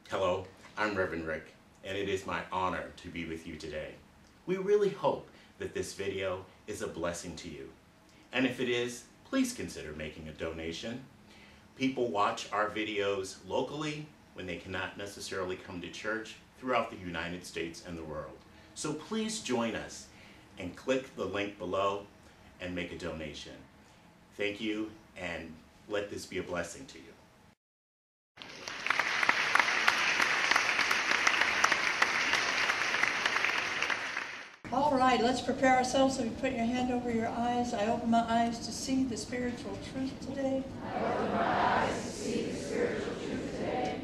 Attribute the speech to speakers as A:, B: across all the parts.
A: Hello, I'm Reverend Rick, and it is my honor to be with you today. We really hope that this video is a blessing to you. And if it is, please consider making a donation. People watch our videos locally when they cannot necessarily come to church throughout the United States and the world. So please join us and click the link below and make a donation. Thank you, and let this be a blessing to you.
B: All right, let's prepare ourselves. So you put your hand over your eyes. I open my eyes to see the spiritual truth today.
C: I open my eyes to see the spiritual truth today.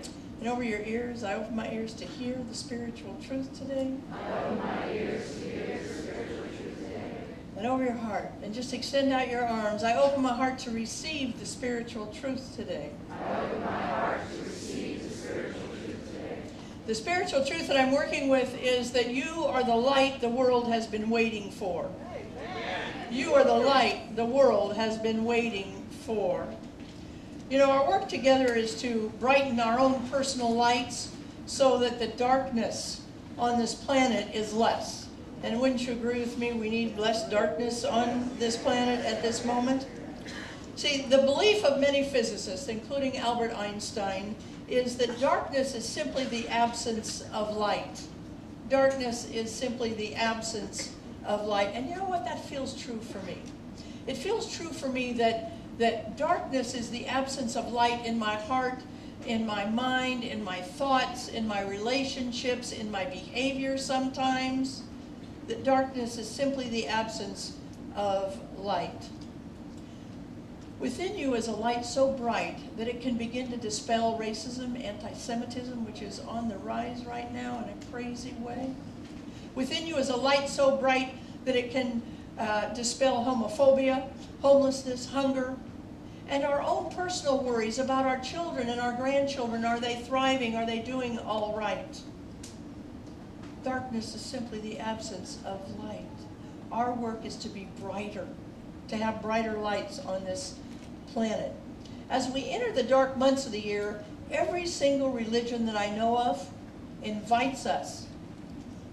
B: And over your ears, I open my ears to hear the spiritual truth today.
C: I open my ears to hear the spiritual truth today.
B: And over your heart, and just extend out your arms. I open my heart to receive the spiritual truth today.
C: I open my heart to receive the spiritual truth today.
B: The spiritual truth that I'm working with is that you are the light the world has been waiting for. You are the light the world has been waiting for. You know, our work together is to brighten our own personal lights so that the darkness on this planet is less. And wouldn't you agree with me? We need less darkness on this planet at this moment. See, the belief of many physicists, including Albert Einstein, is that darkness is simply the absence of light. Darkness is simply the absence of light. And you know what? That feels true for me. It feels true for me that darkness is the absence of light in my heart, in my mind, in my thoughts, in my relationships, in my behavior sometimes. That darkness is simply the absence of light. Within you is a light so bright that it can begin to dispel racism, anti-Semitism, which is on the rise right now in a crazy way. Within you is a light so bright that it can dispel homophobia, homelessness, hunger, and our own personal worries about our children and our grandchildren. Are they thriving? Are they doing all right? Darkness is simply the absence of light. Our work is to be brighter, to have brighter lights on this planet. As we enter the dark months of the year, every single religion that I know of invites us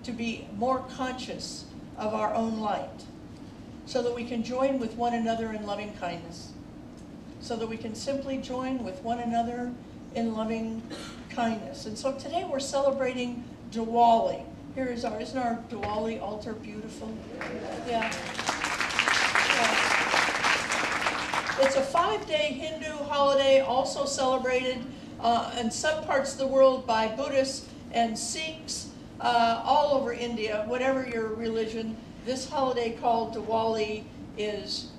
B: to be more conscious of our own light so that we can join with one another in loving kindness, so that we can simply join with one another in loving kindness. And so today we're celebrating Diwali. Here is isn't our Diwali altar beautiful? Yeah. It's a 5-day Hindu holiday, also celebrated in some parts of the world by Buddhists and Sikhs, all over India. Whatever your religion, this holiday called Diwali is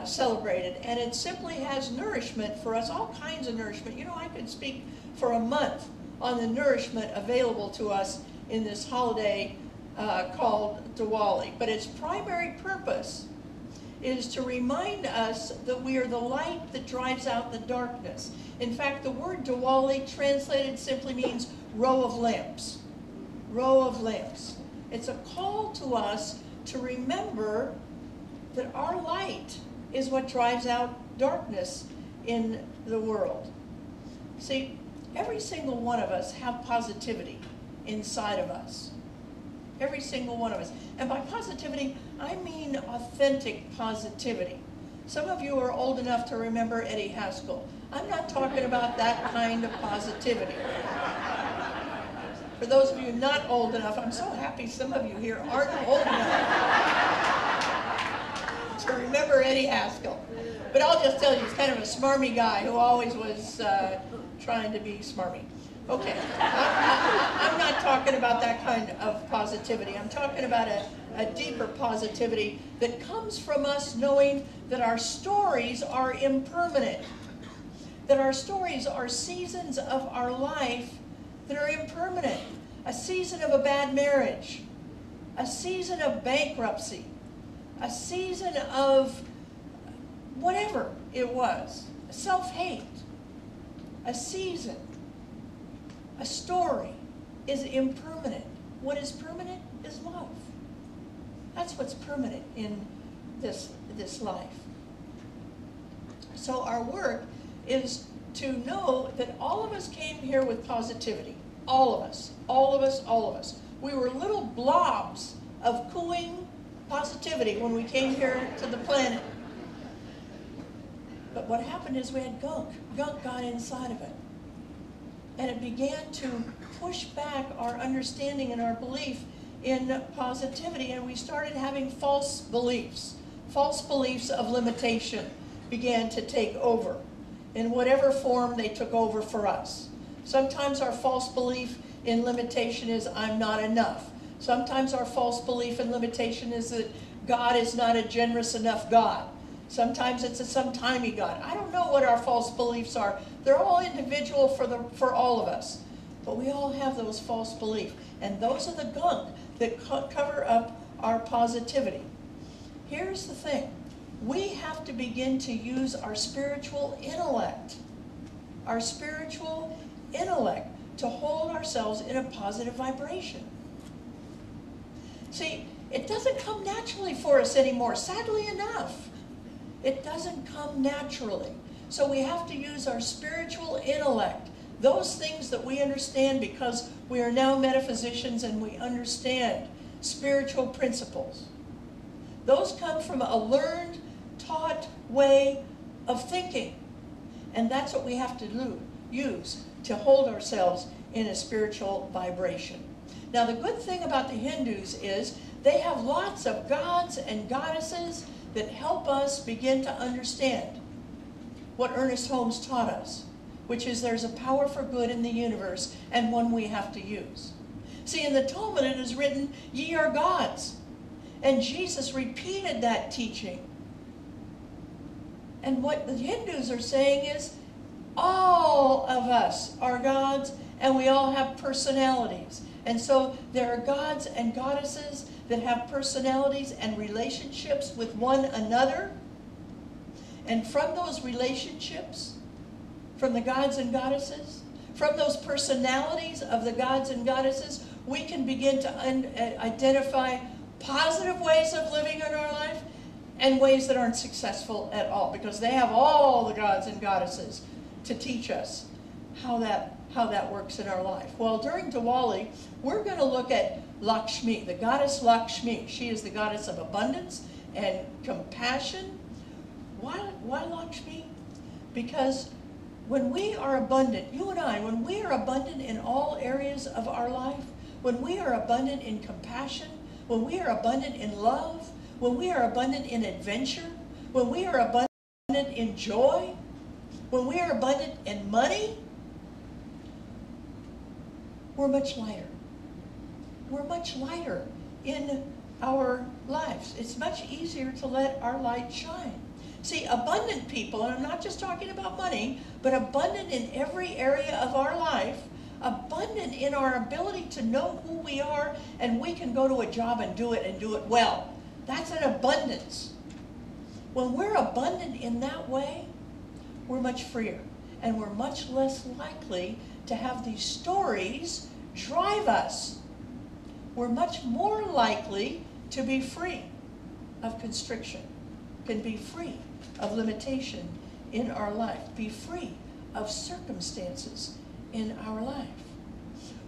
B: celebrated. And it simply has nourishment for us, all kinds of nourishment. You know, I could speak for a month on the nourishment available to us in this holiday called Diwali. But its primary purpose is to remind us that we are the light that drives out the darkness. In fact, the word Diwali translated simply means row of lamps. Row of lamps. It's a call to us to remember that our light is what drives out darkness in the world. See, every single one of us have positivity inside of us. Every single one of us. And by positivity, I mean authentic positivity. Some of you are old enough to remember Eddie Haskell. I'm not talking about that kind of positivity. For those of you not old enough, I'm so happy some of you here aren't old enough to remember Eddie Haskell. But I'll just tell you, he's kind of a smarmy guy who always was trying to be smarmy. Okay, I'm not talking about that kind of positivity. I'm talking about a deeper positivity that comes from us knowing that our stories are impermanent, that our stories are seasons of our life that are impermanent. A season of a bad marriage, a season of bankruptcy, a season of whatever it was, self-hate, a season. A story is impermanent. What is permanent is love. That's what's permanent in this life. So our work is to know that all of us came here with positivity. All of us, all of us, all of us. We were little blobs of cooing positivity when we came here to the planet. But what happened is we had gunk. Gunk got inside of it. And it began to push back our understanding and our belief in positivity. And we started having false beliefs. False beliefs of limitation began to take over. In whatever form they took over for us. Sometimes our false belief in limitation is, I'm not enough. Sometimes our false belief in limitation is that God is not a generous enough God. Sometimes it's a sometimey God. I don't know what our false beliefs are. They're all individual for all of us. But we all have those false beliefs. And those are the gunk that cover up our positivity. Here's the thing. We have to begin to use our spiritual intellect. Our spiritual intellect to hold ourselves in a positive vibration. See, it doesn't come naturally for us anymore, sadly enough. It doesn't come naturally. So we have to use our spiritual intellect, those things that we understand because we are now metaphysicians and we understand spiritual principles. Those come from a learned, taught way of thinking. And that's what we have to use to hold ourselves in a spiritual vibration. Now the good thing about the Hindus is they have lots of gods and goddesses that help us begin to understand what Ernest Holmes taught us, which is there's a power for good in the universe and one we have to use. See, in the Talmud it is written, ye are gods. And Jesus repeated that teaching. And what the Hindus are saying is, all of us are gods and we all have personalities. And so there are gods and goddesses that have personalities and relationships with one another. And from those relationships, from the gods and goddesses, from those personalities of the gods and goddesses, we can begin to identify positive ways of living in our life and ways that aren't successful at all, because they have all the gods and goddesses to teach us how that works in our life. Well, during Diwali, we're going to look at Lakshmi, the goddess Lakshmi. She is the goddess of abundance and compassion. Why Lakshmi? Because when we are abundant, you and I, when we are abundant in all areas of our life, when we are abundant in compassion, when we are abundant in love, when we are abundant in adventure, when we are abundant in joy, when we are abundant in money, we're much lighter. We're much lighter in our lives. It's much easier to let our light shine. See, abundant people, and I'm not just talking about money, but abundant in every area of our life, abundant in our ability to know who we are, and we can go to a job and do it well. That's an abundance. When we're abundant in that way, we're much freer, and we're much less likely to have these stories drive us. We're much more likely to be free of constriction, can be free of limitation in our life, be free of circumstances in our life.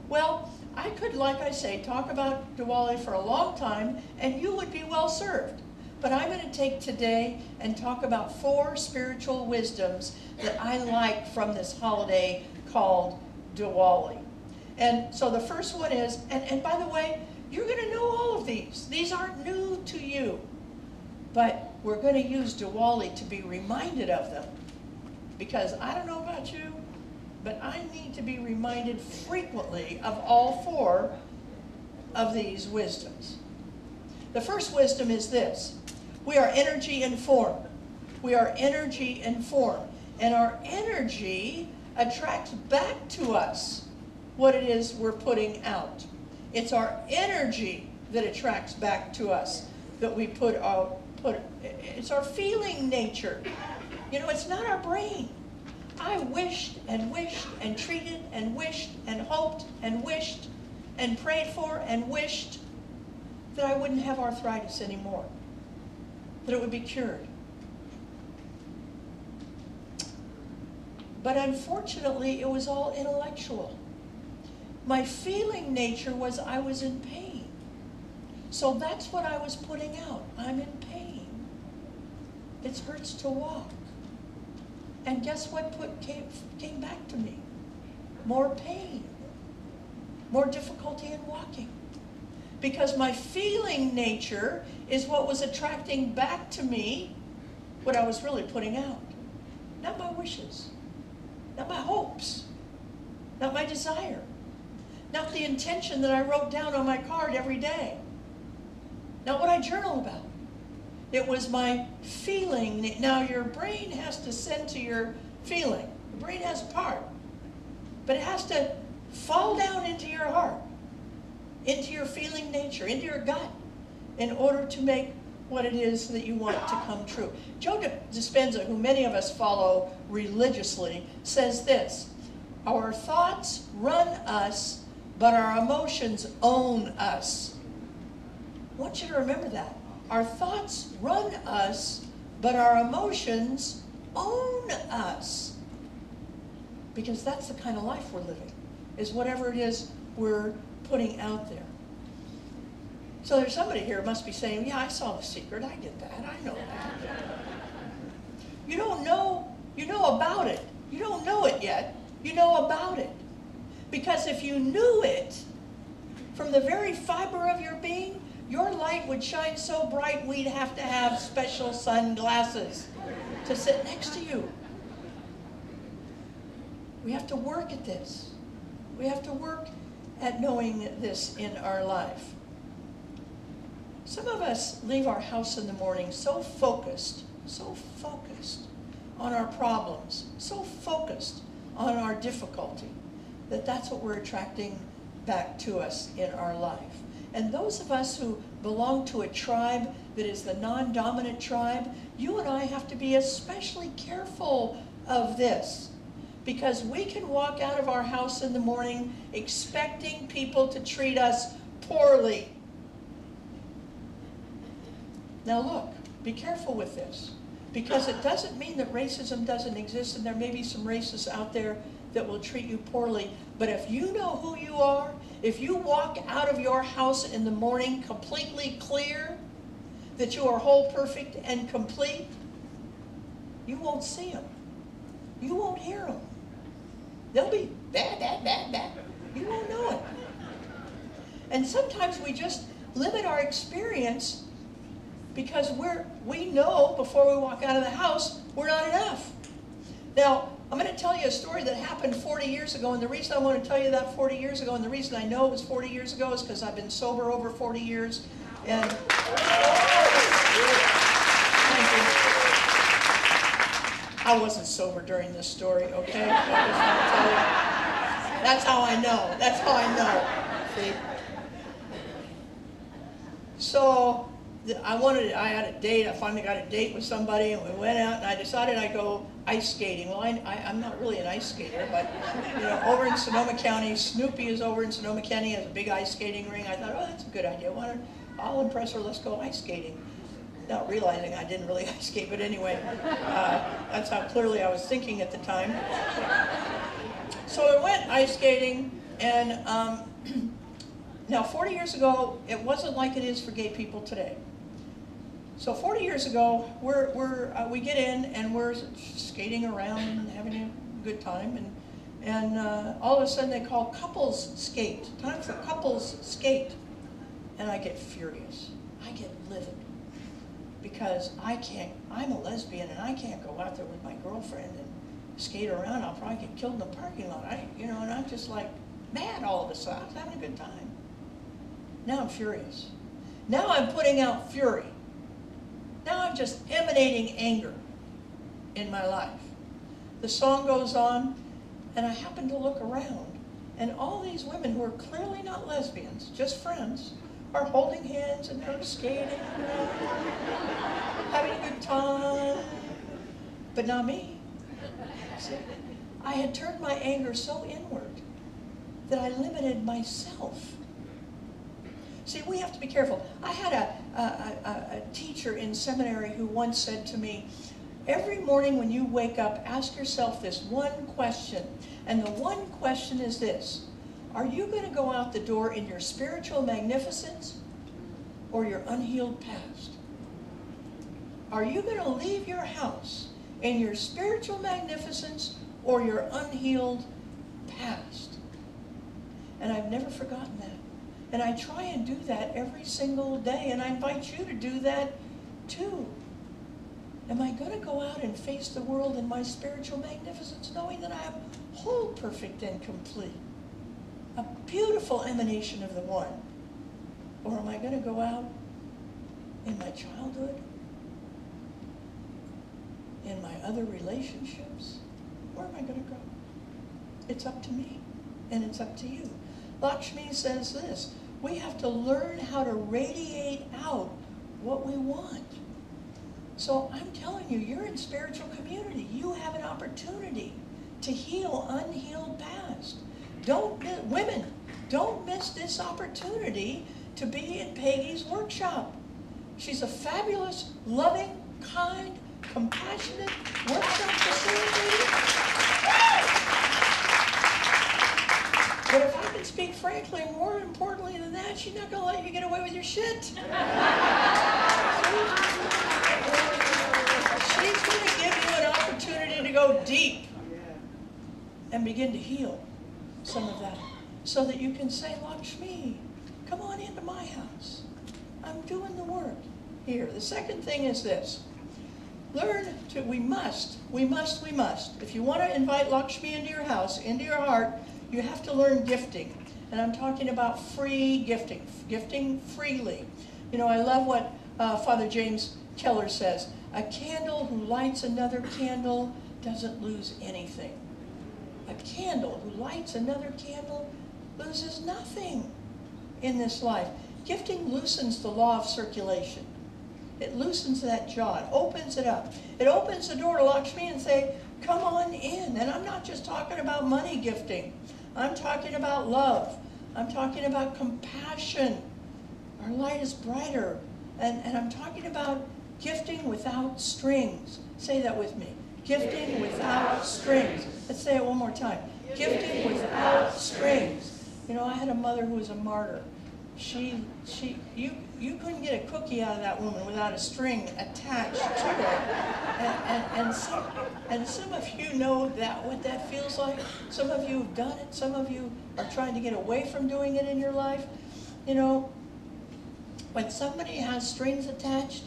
B: Well, I could, like I say, talk about Diwali for a long time, and you would be well served. But I'm going to take today and talk about 4 spiritual wisdoms that I like from this holiday called Diwali. And so the first one is, and by the way, you're going to know all of these. These aren't new to you. But we're going to use Diwali to be reminded of them. Because I don't know about you, but I need to be reminded frequently of all 4 of these wisdoms. The first wisdom is this. We are energy and form. We are energy and form. And our energy attracts back to us what it is we're putting out. It's our energy that attracts back to us that we put out. It's our feeling nature. You know, it's not our brain. I wished and wished and treated and wished and hoped and wished and prayed for and wished that I wouldn't have arthritis anymore, that it would be cured. But unfortunately, it was all intellectual. My feeling nature was I was in pain. So that's what I was putting out. I'm in pain. It hurts to walk. And guess what came back to me? More pain. More difficulty in walking. Because my feeling nature is what was attracting back to me what I was really putting out. Not my wishes. Not my hopes. Not my desire. Not the intention that I wrote down on my card every day. Not what I journal about. It was my feeling. Now your brain has to send to your feeling. The brain has a part. But it has to fall down into your heart, into your feeling nature, into your gut, in order to make what it is that you want to come true. Joe Dispenza, who many of us follow religiously, says this: our thoughts run us, but our emotions own us. I want you to remember that. Our thoughts run us, but our emotions own us. Because that's the kind of life we're living, is whatever it is we're putting out there. So there's somebody here who must be saying, yeah, I saw The Secret, I get that, I know that. You don't know, you know about it. You don't know it yet, you know about it. Because if you knew it from the very fiber of your being, your light would shine so bright we'd have to have special sunglasses to sit next to you. We have to work at this. We have to work at knowing this in our life. Some of us leave our house in the morning so focused on our problems, so focused on our difficulty, that that's what we're attracting back to us in our life. And those of us who belong to a tribe that is the non-dominant tribe, you and I have to be especially careful of this, because we can walk out of our house in the morning expecting people to treat us poorly. Now look, be careful with this, because it doesn't mean that racism doesn't exist, and there may be some racists out there that will treat you poorly. But if you know who you are, if you walk out of your house in the morning completely clear that you are whole, perfect, and complete, you won't see them. You won't hear them. They'll be bad, bad, bad, bad. You won't know it. And sometimes we just limit our experience because we know before we walk out of the house, we're not enough. Now, I'm going to tell you a story that happened 40 years ago, and the reason I want to tell you that 40 years ago, and the reason I know it was 40 years ago, is because I've been sober over 40 years, and I wasn't sober during this story, okay? I just want to tell you. That's how I know. That's how I know. See? So I had a date. I finally got a date with somebody, and we went out, and I decided I'd go ice skating. Well, I'm not really an ice skater, but you know, over in Sonoma County, Snoopy is over in Sonoma County, has a big ice skating ring. I thought, oh, that's a good idea. I'll impress her. Let's go ice skating. Not realizing I didn't really ice skate, but anyway, that's how clearly I was thinking at the time. So we went ice skating, and now 40 years ago, it wasn't like it is for gay people today. So 40 years ago, we get in and we're skating around and having a good time, and all of a sudden they call couples skate. Time for couples skate, and I get furious. I get livid because I'm a lesbian and I can't go out there with my girlfriend and skate around. I'll probably get killed in the parking lot. And I'm just like mad all of a sudden. I was having a good time. Now I'm furious. Now I'm putting out fury. Now I'm just emanating anger in my life. The song goes on, and I happen to look around, and all these women who are clearly not lesbians, just friends, are holding hands and they're skating around, having a good time, but not me. See? I had turned my anger so inward that I limited myself. See, we have to be careful. I had a teacher in seminary who once said to me, every morning when you wake up, ask yourself this one question. And the one question is this: Are you going to go out the door in your spiritual magnificence or your unhealed past? Are you going to leave your house in your spiritual magnificence or your unhealed past? And I've never forgotten that. And I try and do that every single day, and I invite you to do that too. Am I going to go out and face the world in my spiritual magnificence, knowing that I am whole, perfect, and complete? A beautiful emanation of the One. Or am I going to go out in my childhood, in my other relationships? Where am I going to go? It's up to me, and it's up to you. Lakshmi says this: we have to learn how to radiate out what we want. So I'm telling you, you're in spiritual community. You have an opportunity to heal unhealed past. Women, don't miss this opportunity to be in Peggy's workshop. She's a fabulous, loving, kind, compassionate workshop facilitator. But if I can speak frankly, more importantly than that, she's not going to let you get away with your shit. She's going to give you an opportunity to go deep and begin to heal some of that, so that you can say, Lakshmi, come on into my house. I'm doing the work here. The second thing is this. We must. If you want to invite Lakshmi into your house, into your heart, you have to learn gifting. And I'm talking about free gifting, gifting freely. You know, I love what Father James Keller says. A candle who lights another candle doesn't lose anything. A candle who lights another candle loses nothing in this life. Gifting loosens the law of circulation. It loosens that jaw. It opens it up. It opens the door to Lakshmi and say, come on in. And I'm not just talking about money gifting. I'm talking about love. I'm talking about compassion. Our light is brighter. And I'm talking about gifting without strings. Say that with me. Gifting without strings. Let's say it one more time. Gifting without strings. You know, I had a mother who was a martyr. You couldn't get a cookie out of that woman without a string attached to it. And some of you know what that feels like. Some of you have done it. Some of you are trying to get away from doing it in your life. You know, when somebody has strings attached,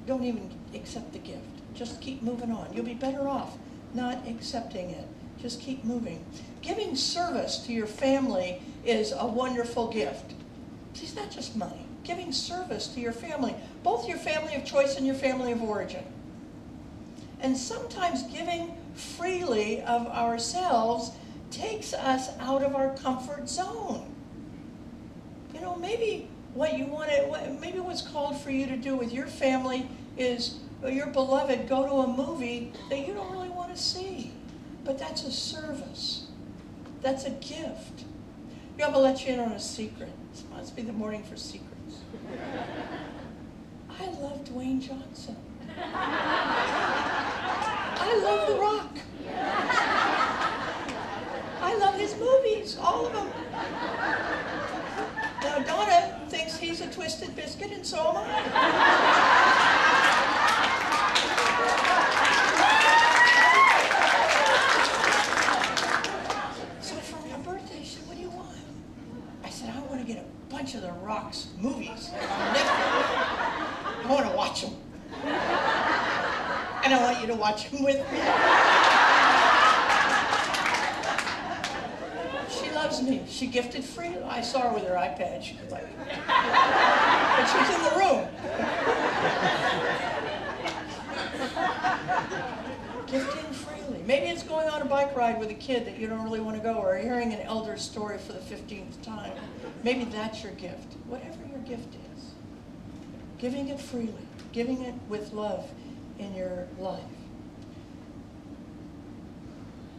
B: don't even accept the gift. Just keep moving on. You'll be better off not accepting it. Just keep moving. Giving service to your family is a wonderful gift. See, it's not just money. Giving service to your family, both your family of choice and your family of origin. And sometimes giving freely of ourselves takes us out of our comfort zone. You know, maybe what's called for you to do with your family is your beloved go to a movie that you don't really want to see. But that's a service. That's a gift. You know, I'm going to let you in on a secret. This must be the morning for secrets. I love Dwayne Johnson. I love The Rock. I love his movies, all of them. Now, Donna thinks he's a twisted biscuit, and so am I. So for my birthday, she said, what do you want? I said, I want to get a bunch of The Rock's movies on Netflix. I want to watch them. And I want you to watch them with me. She loves me. She gifted free. I saw her with her iPad. She was like, but she was in the room. Gifting freely. Maybe it's going on a bike ride with a kid that you don't really want to go, or hearing an elder's story for the 15th time. Maybe that's your gift. Whatever your gift is. Giving it freely. Giving it with love in your life.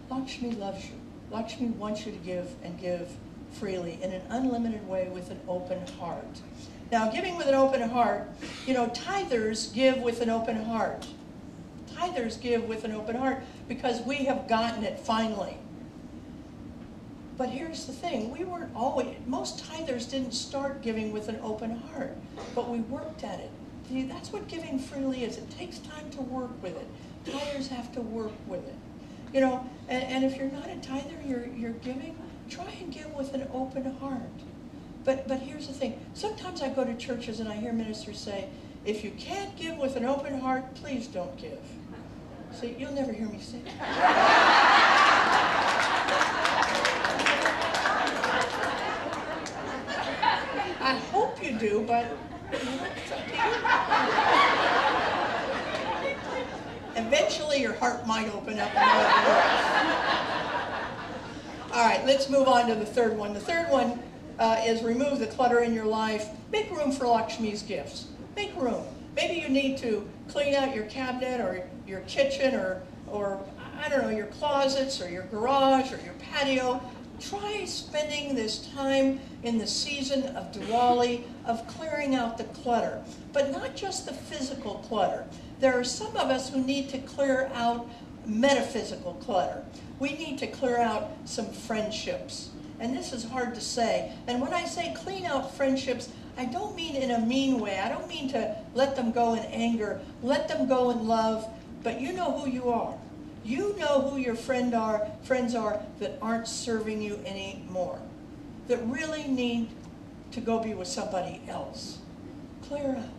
B: Lakshmi loves you. Lakshmi wants you to give, and give freely in an unlimited way with an open heart. Now, giving with an open heart, you know, tithers give with an open heart. Tithers give with an open heart because we have gotten it finally. But here's the thing, we weren't always, most tithers didn't start giving with an open heart, but we worked at it. See, that's what giving freely is. It takes time to work with it. Tithers have to work with it. You know, and if you're not a tither, you're giving, try and give with an open heart. But here's the thing, sometimes I go to churches and I hear ministers say, if you can't give with an open heart, please don't give. See, you'll never hear me say that. I hope you do, but it's up to you. Eventually your heart might open up. All right, let's move on to the third one. The third one is remove the clutter in your life. Make room for Lakshmi's gifts. Make room. Maybe you need to clean out your cabinet or your kitchen or I don't know, your closets or your garage or your patio. Try spending this time in the season of Diwali of clearing out the clutter, but not just the physical clutter. There are some of us who need to clear out metaphysical clutter. We need to clear out some friendships. And this is hard to say. And when I say clean out friendships, I don't mean in a mean way. I don't mean to let them go in anger. Let them go in love. But you know who you are. You know who your friends are that aren't serving you anymore, that really need to go be with somebody else. Clear up.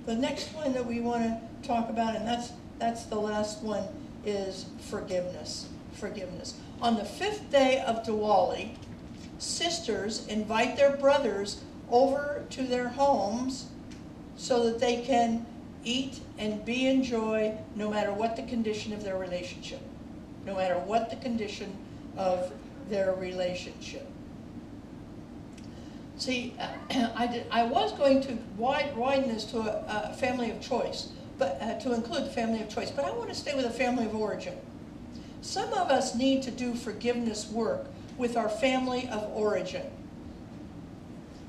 B: The next one that we want to talk about, and that's the last one, is forgiveness. Forgiveness. On the 5th day of Diwali, sisters invite their brothers over to their homes so that they can eat and be in joy no matter what the condition of their relationship. No matter what the condition of their relationship. See, I was going to widen this to a family of choice, but to include the family of choice, but I want to stay with a family of origin. Some of us need to do forgiveness work with our family of origin.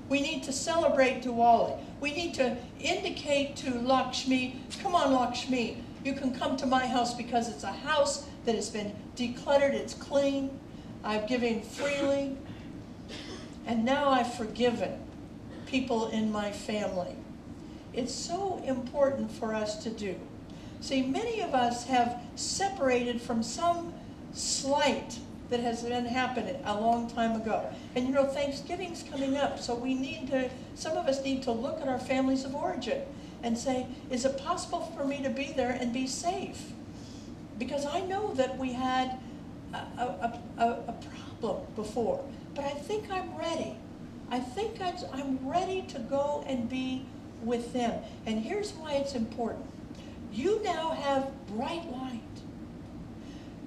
B: We need to celebrate Diwali. We need to indicate to Lakshmi, come on Lakshmi, you can come to my house because it's a house that has been decluttered, it's clean, I've given freely, and now I've forgiven people in my family. It's so important for us to do. See, many of us have separated from some slight that has been happening a long time ago. And you know, Thanksgiving's coming up, so some of us need to look at our families of origin and say, is it possible for me to be there and be safe? Because I know that we had a problem before, but I think I'm ready. I think I'm ready to go and be with them. And here's why it's important. You now have bright light.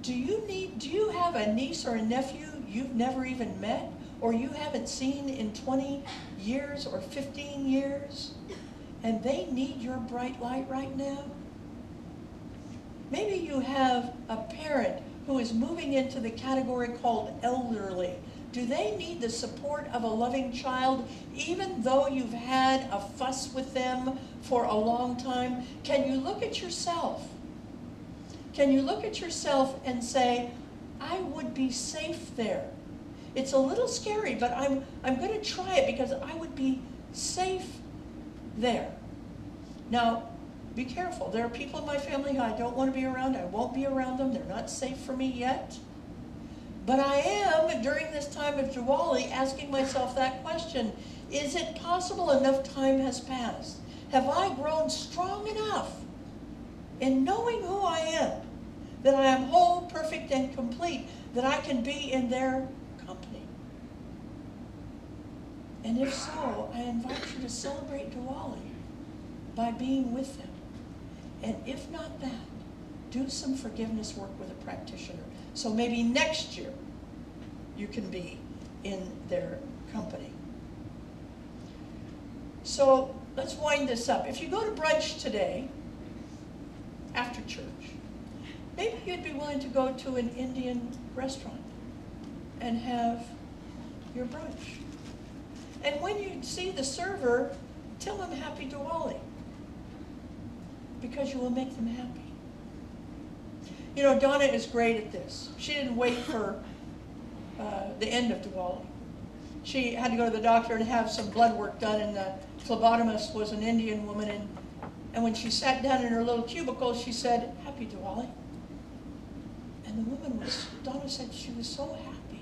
B: Do you have a niece or a nephew you've never even met, or you haven't seen in 20 years or 15 years, and they need your bright light right now? Maybe you have a parent who is moving into the category called elderly. Do they need the support of a loving child, even though you've had a fuss with them for a long time? Can you look at yourself? Can you look at yourself and say, I would be safe there? It's a little scary, but I'm going to try it because I would be safe there. Now, be careful. There are people in my family who I don't want to be around. I won't be around them. They're not safe for me yet. But I am, during this time of Diwali, asking myself that question. Is it possible enough time has passed? Have I grown strong enough in knowing who I am, that I am whole, perfect, and complete, that I can be in their company? And if so, I invite you to celebrate Diwali by being with them. And if not that, do some forgiveness work with a practitioner. So maybe next year you can be in their company. So let's wind this up. If you go to brunch today, after church, maybe you'd be willing to go to an Indian restaurant and have your brunch. And when you see the server, tell them Happy Diwali, because you will make them happy. You know, Donna is great at this. She didn't wait for the end of Diwali. She had to go to the doctor and have some blood work done, and the phlebotomist was an Indian woman, and when she sat down in her little cubicle, she said, "Happy Diwali." And the woman Donna said she was so happy.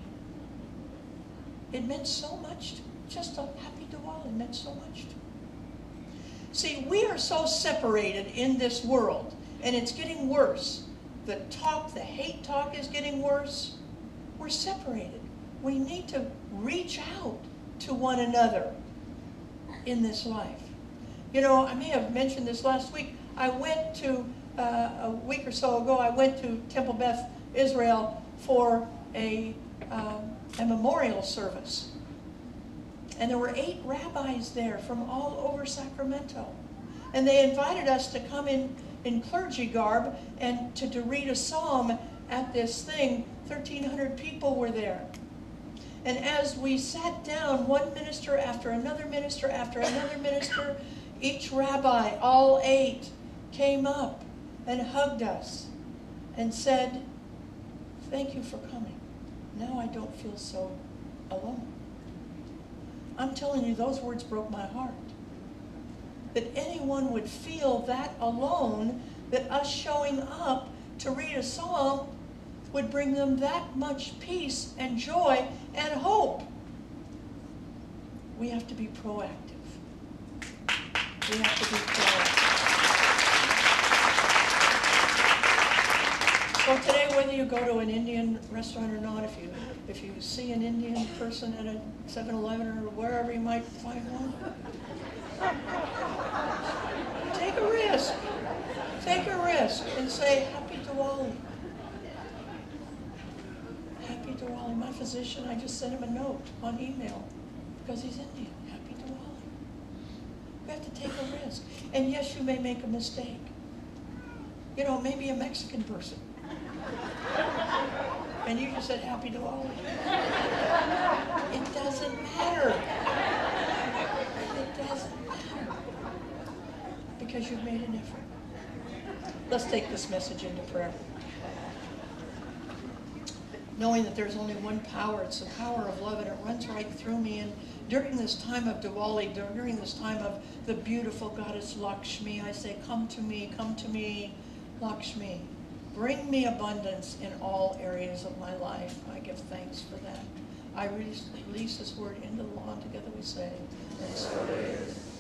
B: It meant so much. Just a happy Diwali meant so much to her. See, we are so separated in this world, and it's getting worse. The hate talk is getting worse. We're separated. We need to reach out to one another in this life. You know, I may have mentioned this last week. I went to, a week or so ago, I went to Temple Beth, Israel for a memorial service. And there were 8 rabbis there from all over Sacramento. And they invited us to come in clergy garb and to read a psalm at this thing. 1,300 people were there. And as we sat down, one minister after another minister after another minister, each rabbi, all 8, came up and hugged us and said, "Thank you for coming. Now I don't feel so alone." I'm telling you, those words broke my heart. That anyone would feel that alone, that us showing up to read a psalm would bring them that much peace and joy and hope. We have to be proactive. We have to be proactive. So today, whether you go to an Indian restaurant or not, if you see an Indian person at a 7-Eleven or wherever you might find one, take a risk. Take a risk and say, "Happy Diwali." Happy Diwali. My physician, I just sent him a note on email because he's Indian. Happy Diwali. We have to take a risk. And yes, you may make a mistake. You know, maybe a Mexican person. And you just said, "Happy Diwali." It doesn't matter. It doesn't matter. Because you've made an effort. Let's take this message into prayer. Knowing that there's only one power, it's the power of love, and it runs right through me. And during this time of Diwali, during this time of the beautiful goddess Lakshmi, I say, come to me, Lakshmi. Bring me abundance in all areas of my life. I give thanks for that. I release this word into the law, and together we say, and so it is.